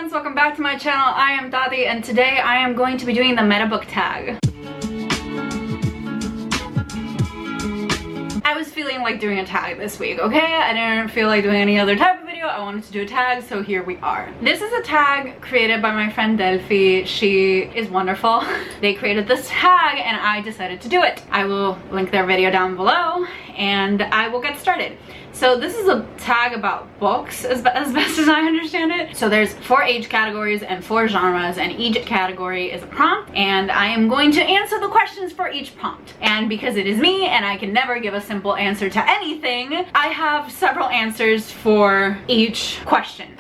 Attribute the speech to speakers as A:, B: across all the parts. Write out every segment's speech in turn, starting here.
A: friends, welcome back to my channel. I am Dadi and today I am going to be doing the meta book tag. I was feeling like doing a tag this week, okay? I didn't feel like doing any other type of video. I wanted to do a tag, so here we are. This is a tag created by my friend Delphi. She is wonderful. They created this tag and I decided to do it. I will link their video down below and I will get started. So this is a tag about books as best as I understand it. So there's 4 age categories and 4 genres, and each category is a prompt, and I am going to answer the questions for each prompt. And because it is me and I can never give a simple answer to anything, I have several answers for each question.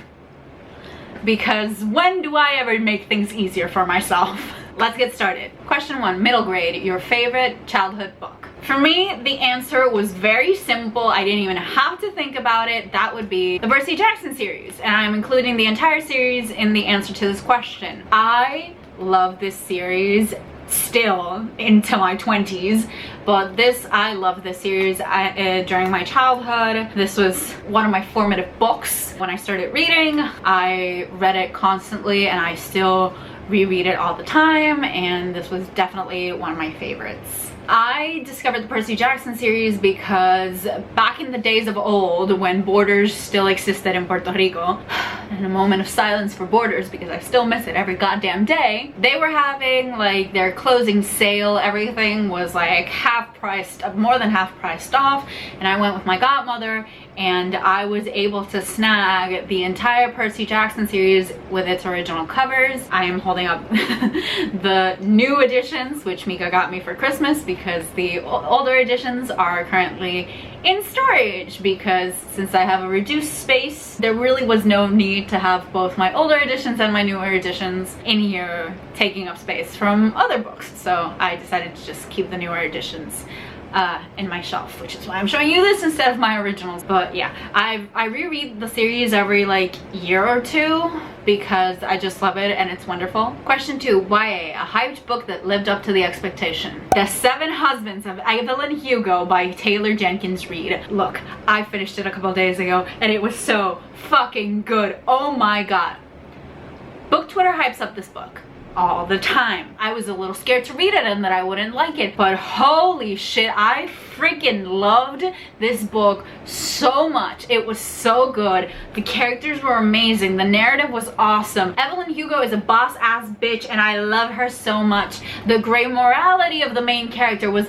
A: Because when do I ever make things easier for myself? Let's get started. Question 1, middle grade, your favorite childhood book. For me, the answer was very simple. I didn't even have to think about it. That would be the Percy Jackson series, and I'm including the entire series in the answer to this question. I love this series still into my 20s, but I love this series during my childhood. This was one of my formative books. When I started reading, I read it constantly and I still reread it all the time, and this was definitely one of my favorites. I discovered the Percy Jackson series because back in the days of old, when Borders still existed in Puerto Rico, and a moment of silence for Borders because I still miss it every goddamn day, they were having like their closing sale. Everything was like more than half priced off, and I went with my godmother and I was able to snag the entire Percy Jackson series with its original covers. I am holding up the new editions, which Mika got me for Christmas, because the older editions are currently in storage, because since I have a reduced space, there really was no need to have both my older editions and my newer editions in here taking up space from other books. So I decided to just keep the newer editions in my shelf, which is why I'm showing you this instead of my originals. But yeah, I reread the series every like year or two because I just love it and it's wonderful. Question 2, YA, a hyped book that lived up to the expectation. The 7 Husbands of Evelyn Hugo by Taylor Jenkins Reid. Look, I finished it a couple days ago and it was so fucking good. Oh my god. Book Twitter hypes up this book all the time. I was a little scared to read it and that I wouldn't like it, but holy shit, I freaking loved this book so much. It was so good. The characters were amazing. The narrative was awesome. Evelyn Hugo is a boss ass bitch and I love her so much. The gray morality of the main character was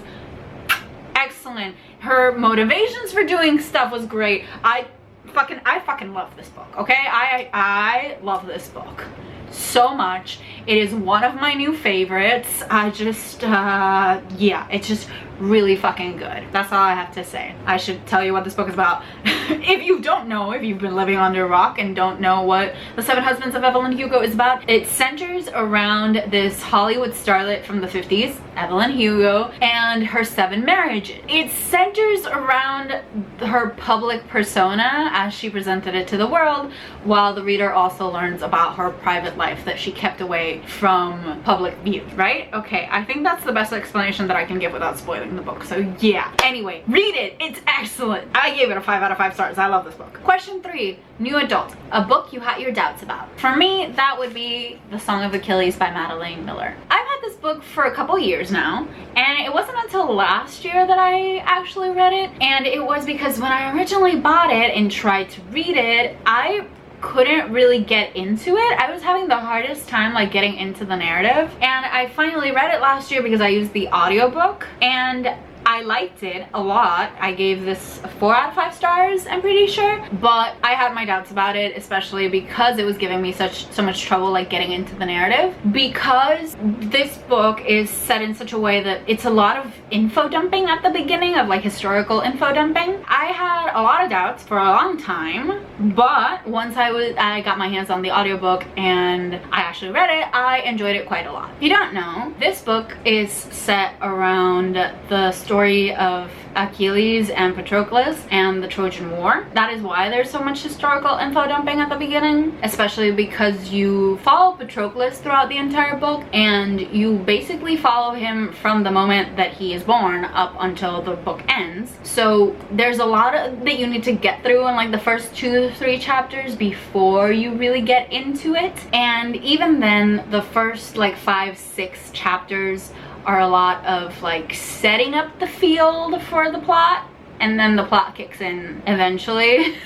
A: excellent. Her motivations for doing stuff was great. I fucking love this book, okay? I love this book so much. It is one of my new favorites. I just yeah, it's just really fucking good. That's all I have to say. I should tell you what this book is about. If you don't know, if you've been living under a rock and don't know what The 7 Husbands of Evelyn Hugo is about, it centers around this Hollywood starlet from the 50s, Evelyn Hugo, and her 7 marriages. It centers around her public persona as she presented it to the world, while the reader also learns about her private life that she kept away from public view, right? Okay, I think that's the best explanation that I can give without spoiling the book. So yeah, anyway, read it. It's excellent. I gave it a 5 out of 5 stars. I love this book. Question 3, new adult, a book you had your doubts about. For me, that would be The Song of Achilles by Madeline Miller. I've had this book for a couple years now, and it wasn't until last year that I actually read it, and it was because when I originally bought it and tried to read it, I couldn't really get into it. I was having the hardest time like getting into the narrative, and I finally read it last year because I used the audiobook and I liked it a lot. I gave this a 4 out of 5 stars, I'm pretty sure, but I had my doubts about it, especially because it was giving me so much trouble like getting into the narrative, because this book is set in such a way that it's a lot of info dumping at the beginning, of like historical info dumping. I had a lot of doubts for a long time, but once I got my hands on the audiobook and I actually read it, I enjoyed it quite a lot. If you don't know, this book is set around the story story of Achilles and Patroclus and the Trojan War. That is why there's so much historical info dumping at the beginning, especially because you follow Patroclus throughout the entire book, and you basically follow him from the moment that he is born up until the book ends. So there's a lot that you need to get through in like the first 2 to 3 chapters before you really get into it. And even then, the first like 5-6 chapters are a lot of like setting up the field for the plot, and then the plot kicks in eventually.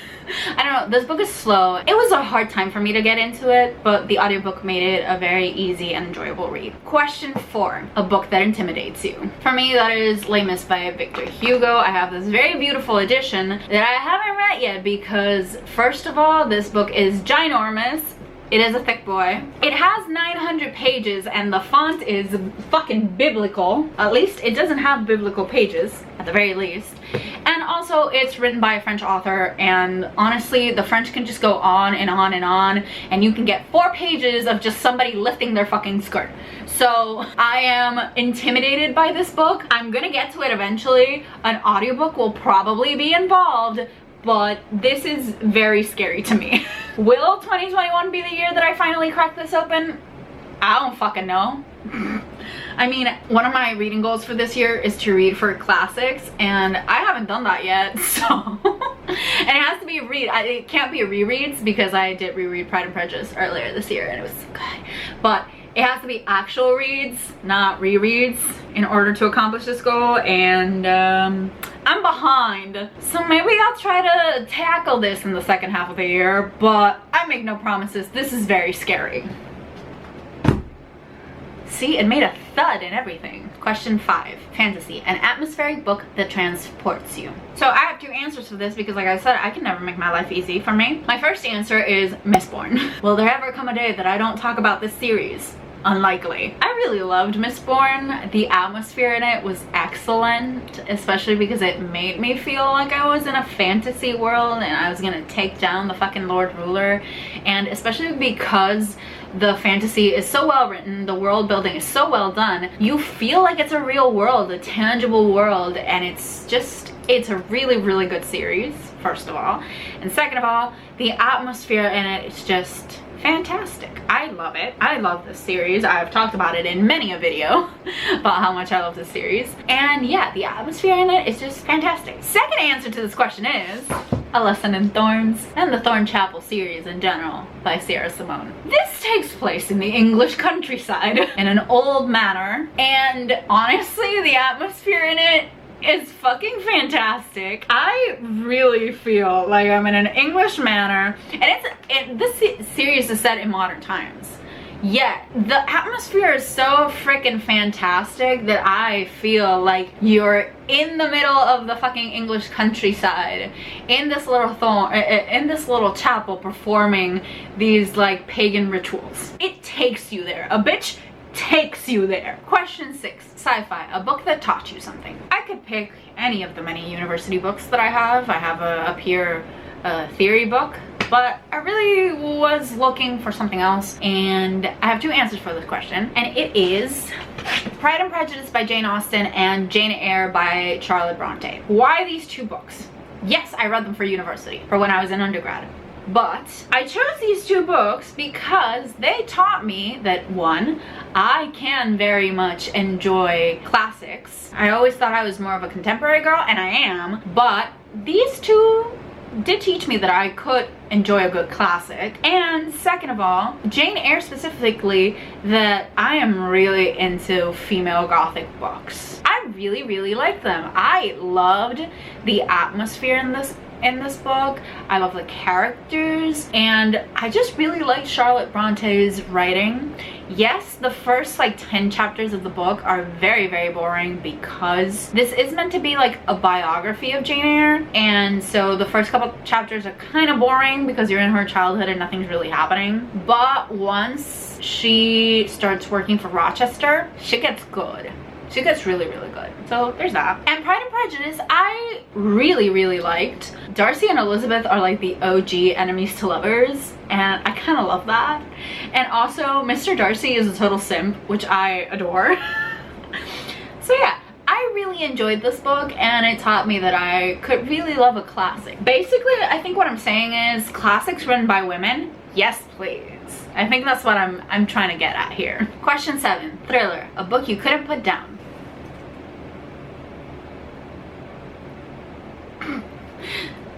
A: I don't know, this book is slow. It was a hard time for me to get into it, but the audiobook made it a very easy and enjoyable read. Question 4, a book that intimidates you. For me, that is Les Mis by Victor Hugo. I have this very beautiful edition that I haven't read yet because, first of all, this book is ginormous. It is a thick boy. It has 900 pages and the font is fucking biblical. At least it doesn't have biblical pages, at the very least. And also it's written by a French author, and honestly the French can just go on and on and on, and you can get 4 pages of just somebody lifting their fucking skirt. So I am intimidated by this book. I'm gonna get to it eventually. An audiobook will probably be involved, but this is very scary to me. Will 2021 be the year that I finally crack this open? I don't fucking know. I mean, one of my reading goals for this year is to read for classics, and I haven't done that yet, so. And it has to be a read. It can't be a rereads because I did reread Pride and Prejudice earlier this year and it was good. But it has to be actual reads, not rereads, in order to accomplish this goal, and I'm behind. So maybe I'll try to tackle this in the second half of the year, but I make no promises. This is very scary. See, it made a thud and everything. Question 5, fantasy, an atmospheric book that transports you. So I have 2 answers for this because, like I said, I can never make my life easy for me. My first answer is Mistborn. Will there ever come a day that I don't talk about this series? Unlikely. I really loved Mistborn. The atmosphere in it was excellent, especially because it made me feel like I was in a fantasy world and I was gonna take down the fucking Lord Ruler. And especially because the fantasy is so well written, the world building is so well done, you feel like it's a real world, a tangible world, and it's a really, really good series, first of all. And second of all, the atmosphere in it is just fantastic. I love it. I love this series. I've talked about it in many a video about how much I love this series. And yeah, the atmosphere in it is just fantastic. Second answer to this question is A Lesson in Thorns, and the Thorn Chapel series in general by Sarah Simone. This takes place in the English countryside in an old manor, and honestly the atmosphere in it is fucking fantastic. I really feel like I'm in an English manor, and this series is set in modern times. Yet the atmosphere is so freaking fantastic that I feel like you're in the middle of the fucking English countryside in this little chapel performing these like pagan rituals. It takes you there. A bitch takes you there. Question 6, sci-fi, a book that taught you something. I could pick any of the many university books that I have. I have up here a theory book, but I really was looking for something else, and I have 2 answers for this question, and it is Pride and Prejudice by Jane Austen and Jane Eyre by Charlotte Bronte. Why these 2 books? Yes, I read them for university, for when I was in undergrad. But I chose these 2 books because they taught me that, 1, I can very much enjoy classics. I always thought I was more of a contemporary girl, and I am, but these 2 did teach me that I could enjoy a good classic. And second of all, Jane Eyre specifically, that I am really into female gothic books. I really, really like them. I loved the atmosphere in this book. I love the characters, and I just really like Charlotte Bronte's writing. Yes, the first like 10 chapters of the book are very, very boring because this is meant to be like a biography of Jane Eyre, and so the first couple chapters are kind of boring because you're in her childhood and nothing's really happening. But once she starts working for Rochester, shit gets good. She gets really, really good. So there's that. And Pride and Prejudice, I really, really liked. Darcy and Elizabeth are like the OG enemies to lovers, and I kind of love that. And also, Mr. Darcy is a total simp, which I adore. So yeah, I really enjoyed this book, and it taught me that I could really love a classic. Basically, I think what I'm saying is classics written by women, yes please. I think that's what I'm trying to get at here. Question 7. Thriller, a book you couldn't put down.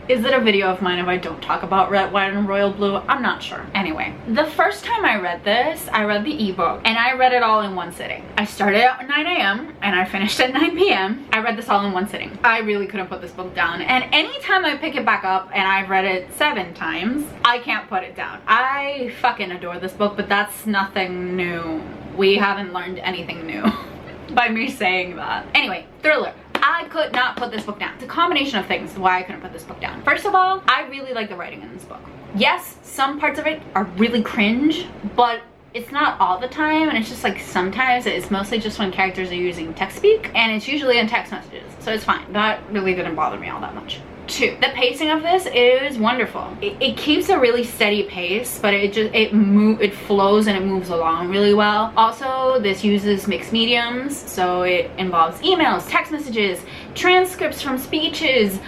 A: Is it a video of mine if I don't talk about Red, White, and Royal Blue? I'm not sure. Anyway, the first time I read this, I read the ebook and I read it all in one sitting. I started at 9 a.m. and I finished at 9 p.m. I read this all in one sitting. I really couldn't put this book down. And anytime I pick it back up, and I've read it 7 times, I can't put it down. I fucking adore this book, but that's nothing new. We haven't learned anything new by me saying that. Anyway, Thriller. I could not put this book down. It's a combination of things why I couldn't put this book down. First of all, I really like the writing in this book. Yes, some parts of it are really cringe, but it's not all the time, and it's just like sometimes. It's mostly just when characters are using text speak, and it's usually in text messages, so it's fine. That really didn't bother me all that much. 2, the pacing of this is wonderful. It keeps a really steady pace, but it flows and it moves along really well. Also, this uses mixed mediums, so it involves emails, text messages, transcripts from speeches,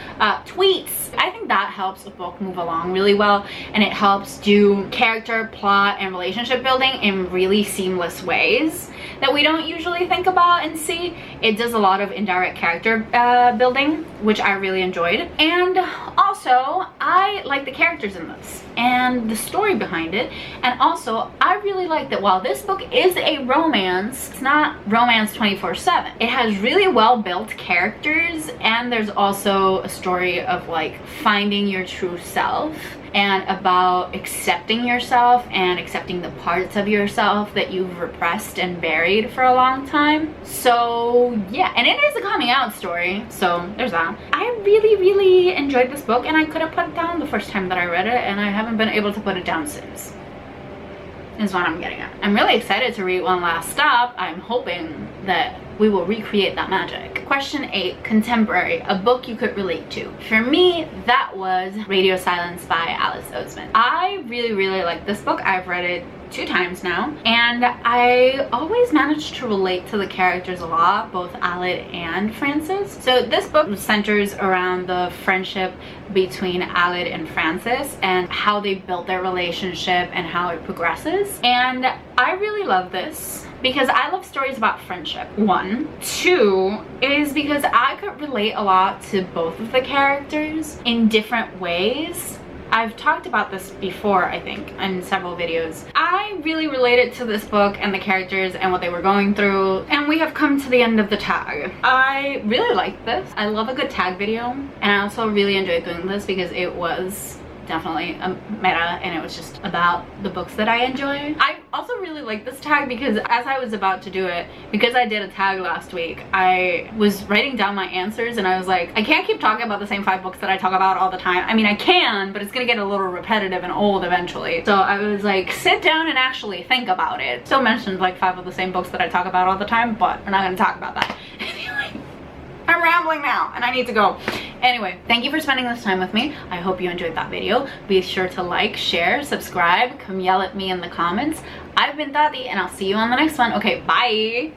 A: tweets. I think that helps a book move along really well, and it helps do character, plot, and relationship building in really seamless ways that we don't usually think about and see. It does a lot of indirect character building, which I really enjoyed. And also, I like the characters in this and the story behind it. And also, I really like that while this book is a romance, it's not romance 24/7. It has really well built characters, and there's also a story of like finding your true self and about accepting yourself and accepting the parts of yourself that you've repressed and buried for a long time. So yeah, and it is a coming out story, so there's that. I really enjoyed this book, and I could have put it down the first time that I read it, and I haven't been able to put it down since, is what I'm getting at. I'm really excited to read One Last Stop. I'm hoping that we will recreate that magic. Question 8, contemporary, a book you could relate to. For me, that was Radio Silence by Alice Oseman. I really like this book. I've read it 2 times now, and I always managed to relate to the characters a lot, both Aled and Francis. So this book centers around the friendship between Aled and Francis and how they built their relationship and how it progresses. And I really love this because I love stories about friendship, 1. 2 is because I could relate a lot to both of the characters in different ways. I've talked about this before, I think, in several videos. I really related to this book and the characters and what they were going through, and we have come to the end of the tag. I really like this. I love a good tag video, and I also really enjoyed doing this because it was definitely a meta, and it was just about the books that I enjoy. I also really like this tag because as I was about to do it, because I did a tag last week, I was writing down my answers, and I was like, I can't keep talking about the same 5 books that I talk about all the time. I mean, I can, but it's gonna get a little repetitive and old eventually. So I was like, sit down and actually think about it. Still mentioned like 5 of the same books that I talk about all the time, but we're not gonna talk about that. Anyway, I'm rambling now and I need to go. Anyway, thank you for spending this time with me. I hope you enjoyed that video. Be sure to like, share, subscribe, come yell at me in the comments. I've been Tati, and I'll see you on the next one. Okay, bye.